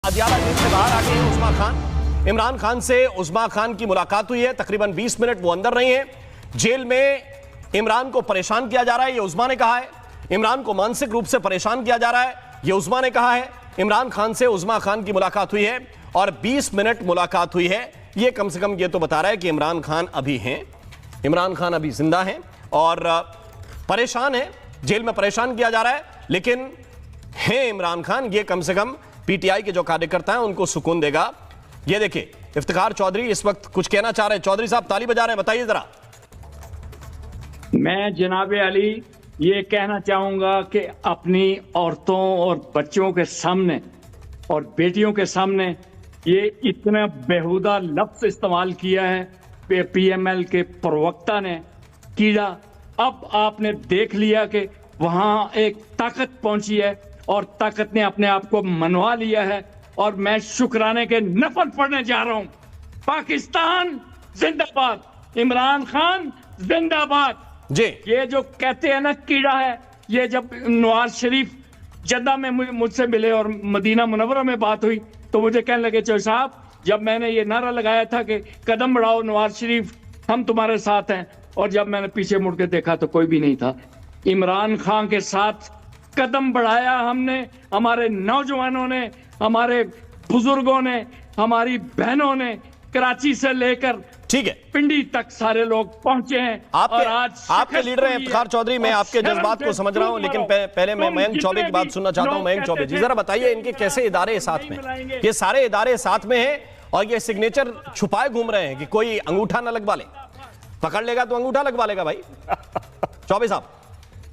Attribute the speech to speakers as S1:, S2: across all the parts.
S1: Adiala jail से बाहर आ गई हैं उस्मा खान। इमरान खान से उस्मा खान की मुलाकात हुई है, तकरीबन 20 मिनट वो अंदर रही हैं। जेल में इमरान को परेशान किया जा रहा है, ये उस्मा ने कहा है। इमरान को मानसिक रूप से परेशान किया जा रहा है, ये उस्मा ने कहा है। इमरान खान से उस्मा खान की मुलाकात हुई है और 20 मिनट मुलाकात हुई है। ये कम से कम ये तो बता रहा है कि इमरान खान अभी हैं, इमरान खान अभी जिंदा हैं और परेशान है, जेल में परेशान किया जा रहा है, लेकिन हैं इमरान खान। ये कम से कम पीटीआई के जो कार्यकर्ता हैं उनको सुकून देगा। ये देखिए इफ्तिखार चौधरी इस वक्त कुछ कहना चाह रहे हैं। चौधरी साहब ताली बजा रहे हैं, बताइए जरा।
S2: मैं जनाब अली ये कहना चाहूंगा कि अपनी औरतों और बच्चों के सामने और बेटियों के सामने ये इतना बेहुदा लफ्ज इस्तेमाल किया है पीएमएल के प्रवक्ता ने कीड़ा। अब आपने देख लिया कि वहां एक ताकत पहुंची है और ताकत ने अपने आप को मनवा लिया है और मैं शुक्राने के नफल पढ़ने जा रहा हूं। पाकिस्तान जिंदाबाद, इमरान खान जिंदाबाद।
S1: जी
S2: ये जो कहते हैं ना कीड़ा है, ये जब नवाज शरीफ जद्दा में मुझसे मिले और मदीना मुनव्वरा में बात हुई तो मुझे कहने लगे चौधरी साहब, जब मैंने ये नारा लगाया था कि कदम बढ़ाओ नवाज शरीफ, हम तुम्हारे साथ हैं, और जब मैंने पीछे मुड़ के देखा तो कोई भी नहीं था। इमरान खान के साथ कदम बढ़ाया हमने, हमारे नौजवानों ने, हमारे बुजुर्गों ने, हमारी बहनों ने, कराची से लेकर
S1: ठीक है
S2: पिंडी तक सारे लोग पहुंचे हैं। और आज
S1: आपके लीडर हैं इफ्तिखार चौधरी। मैं आपके जज्बात को समझ रहा हूं, लेकिन पहले मैं मयंक चौबे की बात सुनना चाहता हूं। मयंक चौबे जी जरा बताइए, इनके कैसे इदारे साथ में, ये सारे इदारे साथ में हैं और ये सिग्नेचर छुपाए घूम रहे हैं कि कोई अंगूठा ना लगवा ले, पकड़ लेगा तो अंगूठा लगवा लेगा भाई। चौबे साहब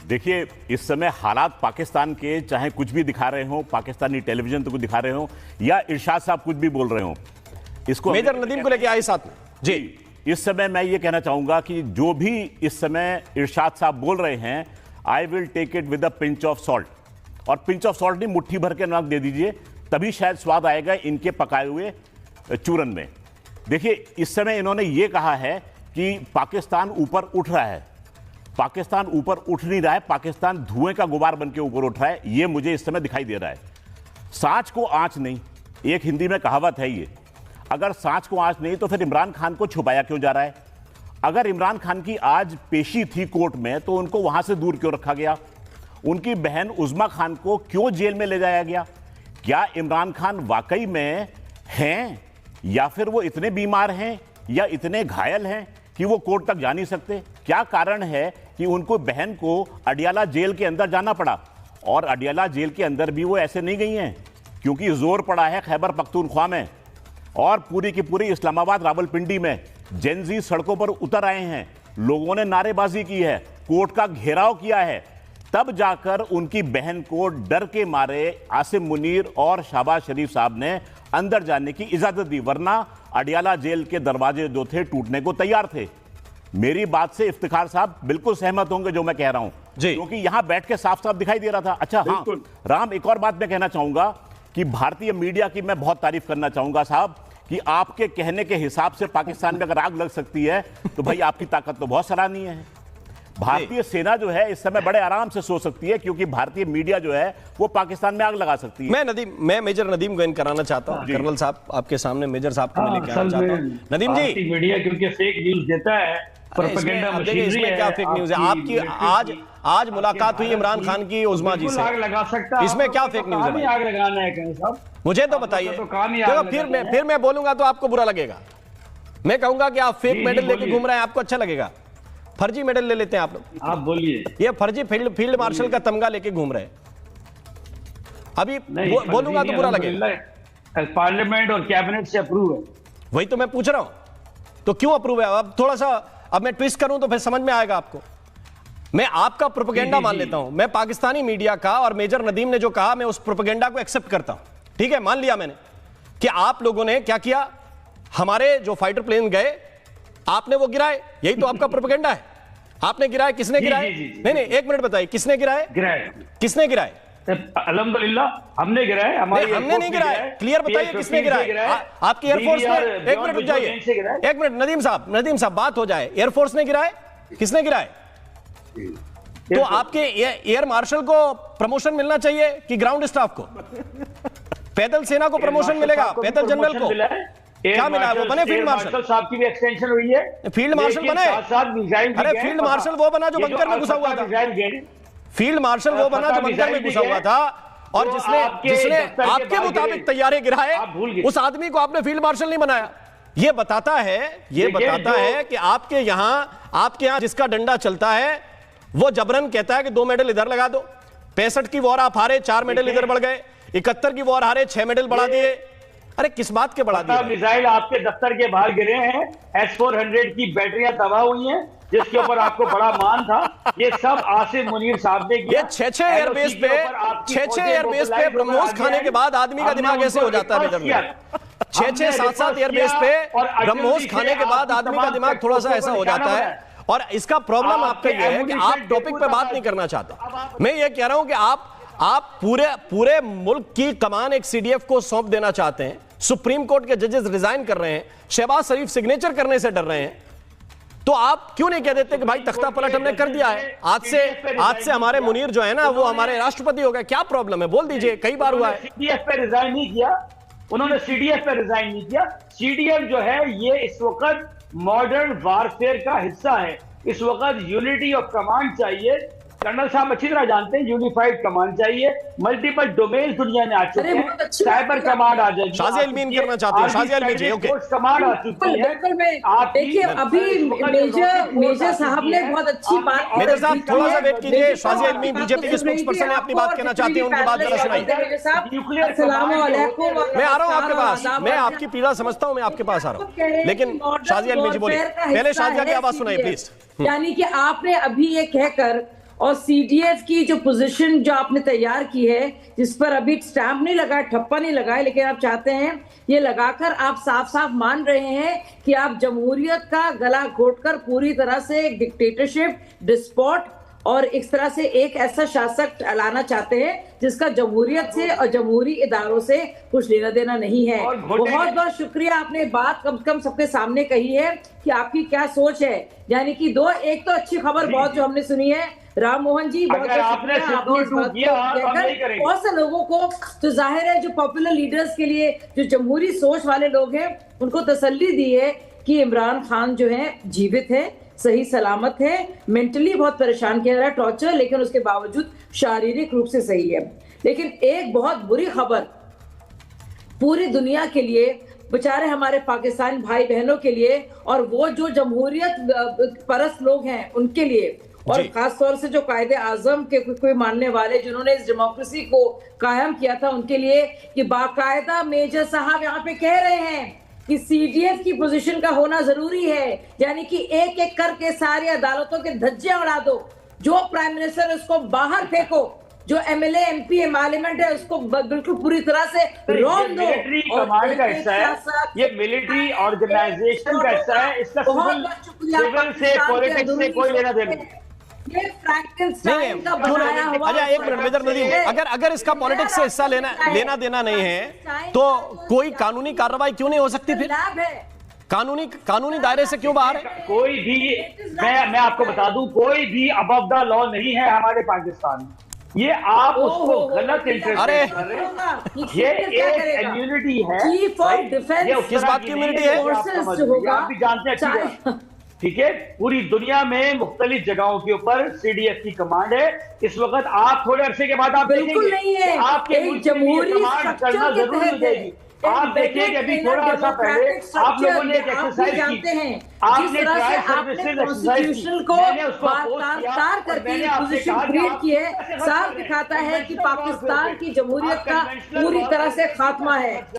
S3: देखिए, इस समय हालात पाकिस्तान के, चाहे कुछ भी दिखा रहे हो, पाकिस्तानी टेलीविजन तो कुछ दिखा रहे हो या इरशाद साहब कुछ भी बोल रहे हो, इसको
S1: मेजर नदीम को लेके आए साथ में। जी
S3: इस समय मैं ये कहना चाहूंगा कि जो भी इस समय इरशाद साहब बोल रहे हैं, I will take it with a pinch of salt. और पिंच ऑफ सॉल्ट नहीं, मुट्ठी भर के नमक दे दीजिए, तभी शायद स्वाद आएगा इनके पकाए हुए चूरन में। देखिए, इस समय इन्होंने ये कहा है कि पाकिस्तान ऊपर उठ रहा है। पाकिस्तान ऊपर उठ नहीं रहा है, पाकिस्तान धुएं का गुबार बन के ऊपर उठ रहा है, ये मुझे इस समय दिखाई दे रहा है। सांच को आंच नहीं, एक हिंदी में कहावत है ये, अगर सांच को आंच नहीं तो फिर इमरान खान को छुपाया क्यों जा रहा है? अगर इमरान खान की आज पेशी थी कोर्ट में तो उनको वहां से दूर क्यों रखा गया? उनकी बहन उस्मा खान को क्यों जेल में ले जाया गया? क्या इमरान खान वाकई में हैं या फिर वो इतने बीमार हैं या इतने घायल हैं कि वो कोर्ट तक जा नहीं सकते? क्या कारण है कि उनको बहन को अडियाला जेल के अंदर जाना पड़ा? और अडियाला जेल के अंदर भी वो ऐसे नहीं गई हैं, क्योंकि जोर पड़ा है खैबर पख्तूनख्वा में और पूरी की पूरी इस्लामाबाद रावलपिंडी में जेनजी सड़कों पर उतर आए हैं, लोगों ने नारेबाजी की है, कोर्ट का घेराव किया है, तब जाकर उनकी बहन को डर के मारे आसिम मुनीर और शहबाज शरीफ साहब ने अंदर जाने की इजाजत दी, वरना अडियाला जेल के दरवाजे जो थे टूटने को तैयार थे। मेरी बात से इफ्तिखार साहब बिल्कुल सहमत होंगे जो मैं कह रहा हूं, क्योंकि यहां बैठ के साफ साफ दिखाई दे रहा था। अच्छा हाँ राम, एक और बात मैं कहना चाहूंगा कि भारतीय मीडिया की मैं बहुत तारीफ करना चाहूंगा साहब, कि आपके कहने के हिसाब से पाकिस्तान में अगर आग लग सकती है तो भाई आपकी ताकत तो बहुत सराहनीय है। भारतीय सेना जो है इस समय बड़े आराम से सो सकती है, क्योंकि भारतीय मीडिया जो है वो पाकिस्तान में आग लगा सकती है।
S1: मैं मेजर नदीम को इन कराना चाहता हूं। कर्नल साहब आपके सामने मेजर साहब को मैं लेके आना चाहता हूं। नदीम जी,
S2: मीडिया क्योंकि फेक न्यूज देता है, प्रोपेगेंडा मशीनरी है।
S1: इसमें क्या फेक न्यूज है? आपकी आज मुलाकात हुई इमरान खान की उस्मा जी से,
S2: आग लगा सकता है,
S1: इसमें क्या फेक न्यूज है?
S2: आग लगाना है साहब,
S1: मुझे तो बताइए। फिर मैं बोलूंगा तो आपको बुरा लगेगा। मैं कहूंगा कि आप फेक मेडल लेके घूम रहे हैं, आपको अच्छा लगेगा। फर्जी मेडल ले लेते हैं आप लोग,
S2: आप बोलिए।
S1: ये फर्जी फील्ड मार्शल का तमगा लेके घूम रहे हैं। अभी बोलूंगा तो बुरा लगेगा।
S2: पार्लियामेंट और कैबिनेट से अप्रूव है।
S1: वही तो मैं पूछ रहा हूं, तो क्यों अप्रूव है? अब थोड़ा सा अब मैं ट्विस्ट करूं तो फिर समझ में आएगा आपको। मैं आपका प्रोपेगेंडा मान लेता हूं, मैं पाकिस्तानी मीडिया का और मेजर नदीम ने जो कहा मैं उस प्रोपेगेंडा को एक्सेप्ट करता हूं। ठीक है, मान लिया मैंने कि आप लोगों ने क्या किया, हमारे जो फाइटर प्लेन गए आपने वो गिराए, यही तो आपका प्रोपेगेंडा है। आपने गिराए, किसने गिराए? नहीं एक मिनट बताइए, किसने गिराए? किसने गिराए?
S2: अल्हम्दुलिल्लाह हमने गिराए,
S1: हमने नहीं गिराए। क्लियर बताइए किसने गिराए? आपकी एयरफोर्स ने? एक मिनट रुक जाइए, एक मिनट नदीम साहब बात हो जाए। एयरफोर्स ने गिराए? किसने गिराए? तो आपके एयर मार्शल को प्रमोशन मिलना चाहिए कि ग्राउंड स्टाफ को? पैदल सेना को प्रमोशन मिलेगा, पैदल जनरल को क्या मिला? वो बने फील्ड मार्शल
S2: साहब की भी एक्सटेंशन हुई है,
S1: फील्ड मार्शल बने। अरे फील्ड मार्शल वो बना जो बंकर में घुसा हुआ था, फील्ड मार्शल वो बना जो बंकर में घुसा हुआ था, और जिसने आपके मुताबिक तैयारे गिराए, उस आदमी को आपने फील्ड मार्शल नहीं बनाया। ये बताता है कि आपके यहां जिसका डंडा चलता है वो जबरन कहता है कि 2 मेडल इधर लगा दो। 65 की वॉर आप हारे, 4 मेडल इधर बढ़ गए। 71 की वॉर हारे, 6 मेडल बढ़ा दिए। अरे किस बात के बढ़ा दिए?
S2: मिसाइल आपके दफ्तर के बाहर गिरे हैं, S-400 की बैटरियां तबाह हुई हैं, जिसके ऊपर आपको बड़ा मान था। ये सब आसिम मुनीर साहब ने किया।
S1: ये 6 एयरबेस पे ब्रह्मोस खाने के बाद आदमी का दिमाग ऐसे हो जाता है। 6 7 एयरबेस पे ब्रह्मोस खाने के बाद आदमी का दिमाग थोड़ा सा ऐसा हो जाता है। और इसका प्रॉब्लम आपका यह है कि आप टॉपिक पे बात नहीं करना चाहते। मैं ये कह रहा हूं कि आप पूरे मुल्क की कमान एक CDF को सौंप देना चाहते हैं। सुप्रीम कोर्ट के जजेस रिजाइन कर रहे हैं, शहबाज शरीफ सिग्नेचर करने से डर रहे हैं, तो आप क्यों नहीं कह देते कि भाई तख्ता पलट हमने कर दिया है, आज से हमारे मुनीर जो है ना वो हमारे राष्ट्रपति हो गए? क्या प्रॉब्लम है? बोल दीजिए, कई बार हुआ है।
S2: CDF पे रिजाइन नहीं किया उन्होंने, CDF पे रिजाइन नहीं किया। CDF जो है ये इस वक्त मॉडर्न वारफेयर का हिस्सा है। इस वक्त यूनिटी ऑफ कमांड चाहिए। कर्नल साहब अच्छी तरह जानते हैं यूनिफाइड कमांड चाहिए। मल्टीपल डोमेन दुनिया में आ चुके हैं, साइबर कमांड आ जाएगी।
S1: शाज़िया इल्मीन करना चाहते हैं, शाज़िया इल्मीन जी, ओके।
S2: कमांड आ चुकी है।
S4: देखिए अभी मेजर साहब ने बहुत अच्छी बात।
S1: मेजर साहब थोड़ा सा वेट कीजिए। शाज़िया इल्मीन बीजेपी के स्पोक्सपर्सन है, अपनी बात कहना चाहती हैं, उनकी बात जरा सुनाइए। मैं आ रहा हूं आपके पास, मैं आपकी पीड़ा समझता हूं, मैं आपके पास आ रहा हूं, लेकिन शाज़िया इल्मीन जी बोलिए, पहले शाज़िया की आवाज सुनाइए प्लीज।
S4: यानी कि आपने अभी ये कहकर और CDF की जो पोजीशन जो आपने तैयार की है, जिस पर अभी स्टैंप नहीं लगा, ठप्पा नहीं लगा है, लेकिन आप चाहते हैं ये लगाकर आप साफ साफ मान रहे हैं कि आप जमहूरियत का गला घोटकर पूरी तरह से एक डिक्टेटरशिप, डिस्पोट और इस तरह से एक ऐसा शासक लाना चाहते हैं जिसका जमहूरियत से और जमहूरी इदारों से कुछ लेना देना नहीं है। बहुत बहुत शुक्रिया, आपने बात कम से कम सबके सामने कही है कि आपकी क्या सोच है। यानी कि एक तो अच्छी खबर बहुत जो हमने सुनी है, राम मोहन जी बहुत बहुत से लोगों को, तो जाहिर है जो पॉपुलर लीडर्स के लिए जो जमहूरी सोच वाले लोग हैं उनको तसल्ली दी है कि इमरान खान जो है जीवित है, सही सलामत है, मेंटली बहुत परेशान किया जा रहा है, टॉर्चर, लेकिन उसके बावजूद शारीरिक रूप से सही है। लेकिन एक बहुत बुरी खबर पूरी दुनिया के लिए, बेचारे हमारे पाकिस्तानी भाई बहनों के लिए, और वो जो जमहूरियत परस्त लोग हैं उनके लिए, और खास तौर से जो कायदे आजम के कोई मानने वाले जिन्होंने इस डेमोक्रेसी को कायम किया था उनके लिए, कि बाकायदा मेजर साहब यहाँ पे कह रहे हैं कि CDF की पोजीशन का होना जरूरी है। यानी कि एक एक करके सारी अदालतों के धज्जे उड़ा दो, जो प्राइम मिनिस्टर उसको बाहर फेंको, जो MLA MP एलिमेंट है उसको बिल्कुल पूरी तरह से रोक दो।
S2: मिलिट्री कमांड का हिस्सा है, ये मिलिट्री ऑर्गेनाइजेशन का हिस्सा है, इसका सिविल से पॉलिटिक्स से कोई लेना देना नहीं।
S1: अच्छा एक मिनट मेजर नदीम, अगर इसका पॉलिटिक्स से हिस्सा लेना देना नहीं है तो कोई कानूनी कार्रवाई क्यों नहीं हो सकती? फिर कानूनी दायरे से क्यों बाहर है?
S2: कोई भी, मैं आपको बता दूं, कोई भी अबव द लॉ नहीं है हमारे पाकिस्तान में। ये आप उसको गलत इंटरप्रेट कर रहे हैं। ये एक इम्यूनिटी है,
S4: चीफ ऑफ डिफेंस
S1: किस बात की इम्यूनिटी है?
S2: आप भी जानते हैं, ठीक है। पूरी दुनिया में मुख्तलिफ जगहों के ऊपर CDF की कमांड है। इस वक्त आप थोड़े अरसे के बाद आप
S4: बिल्कुल नहीं है,
S2: आपके
S4: जमहूरी
S2: कमांड करना जरूरी हो जाएगी। आप देखिए कि अभी थोड़ा सा पहले आप लोगों ने एक एक्सरसाइज की, आपने ट्रायल सर्विसेज
S4: कॉन्स्टिट्यूशन को तार करके पोजीशन क्रिएट की है, साफ दिखाता है कि पाकिस्तान की जमहूरियत का पूरी तरह से खात्मा है।